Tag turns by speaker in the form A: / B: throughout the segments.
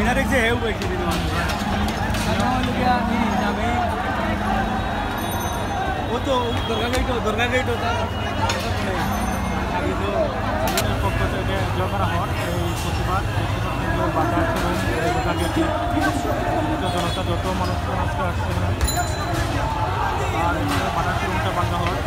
A: Direct से है वो एक्चुअली वो तो दुर्गा गेट होता है আগে তো পক্ষ থেকে জয় করা হয় এই প্রতিবাদ বাজার দুর্গা গেটে জনতা যত মানুষ আসছে আর বাজার শোরুমটা বান্ধা হয়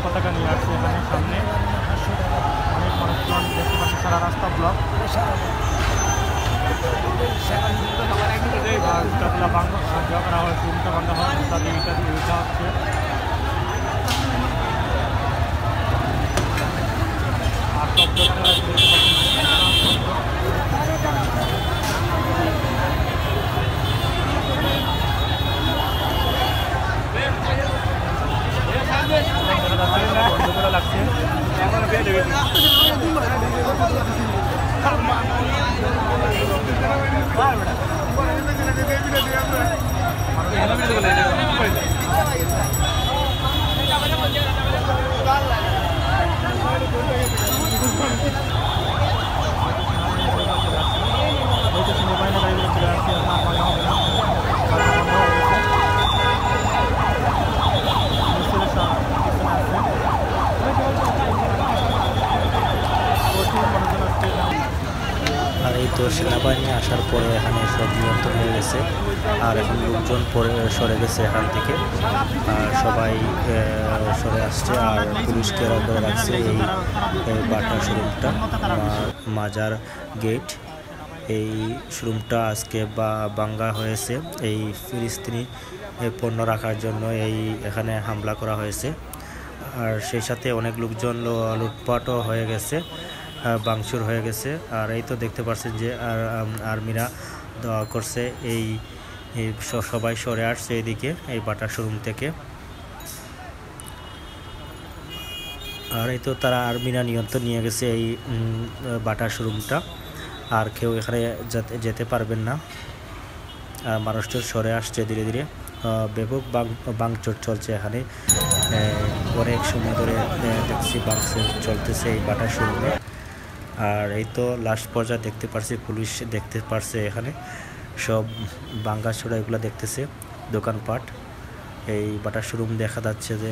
A: পতাকা নিয়ে আসছে এখানে সামনে অনেক মানুষজন দেখতে পাচ্ছি সারা রাস্তা ব্লক জুতাগুলা জোয়া করা হয় চুনটা বাঁধা হয় ইত্যাদি ইত্যাদি এটা হচ্ছে আর সব দেখতে লাগছে এখন বেড়ে গেছে
B: আসার পরে এখানে সব নিয়ন্ত্রণ হয়ে গেছে, আর এখন লোকজন পরে সরে গেছে এখান থেকে, আর সবাই সরে আসছে, আর পুলিশ ঘেরাও করে রাখছে এই বাটা শোরুমটা, মাজার গেট। এই শোরুমটা আজকে ভাঙ্গা হয়েছে এই ফিলিস্তিনি পণ্য রাখার জন্য এখানে হামলা করা হয়েছে, আর সেই সাথে অনেক লোকজন লুটপাটও হয়ে গেছে, ভাঙচুর হয়ে গেছে। আর এই তো দেখতে পাচ্ছেন যে আর্মিরা করছে এই সবাই সরে আসছে এদিকে এই বাটা শোরুম থেকে, আর এই তো তারা আর্মিরা নিয়ন্ত্রণ নিয়ে গেছে এই বাটা শোরুমটা, আর কেউ এখানে যেতে পারবেন না। মানুষজন সরে আসছে ধীরে ধীরে, ব্যাপক ভাঙচুর চলছে এখানে, অনেক সময় ধরে দেখছি ভাঙচুর চলতেছে এই বাটা শোরুমে। আর এই তো লাস্ট পর্যায়ে দেখতে পারছি পুলিশ দেখতে পারছে এখানে সব ভাঙাচোরা এগুলো দেখতেছে, দোকানপাট। এই বাটা শোরুম দেখা যাচ্ছে যে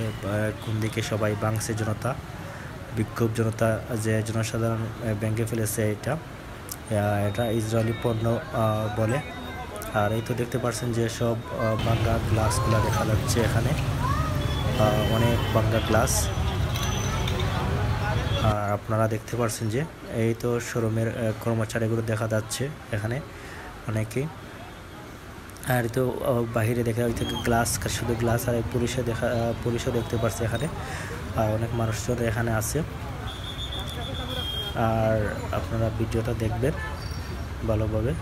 B: কোন দিকে সবাই ভাঙছে, জনতা বিক্ষোভ, জনতা যে জনসাধারণ ভেঙে ফেলেছে এটা ইসরায়েলি পণ্য বলে। আর এই তো দেখতে পাচ্ছেন যে সব ভাঙ্গা গ্লাসগুলো দেখা যাচ্ছে এখানে, অনেক ভাঙ্গা গ্লাস। আর আপনারা দেখতে পাচ্ছেন যে এই তো শোরুমের কর্মচারীগুলো দেখা যাচ্ছে এখানে অনেকেই, আর তো বাহিরে দেখা যাচ্ছে গ্লাস, শুধু গ্লাস, আর পুলিশও দেখতে পাচ্ছে এখানে, অনেক মানুষজন এখানে আছে। আর আপনারা ভিডিওটা দেখবেন ভালোভাবে।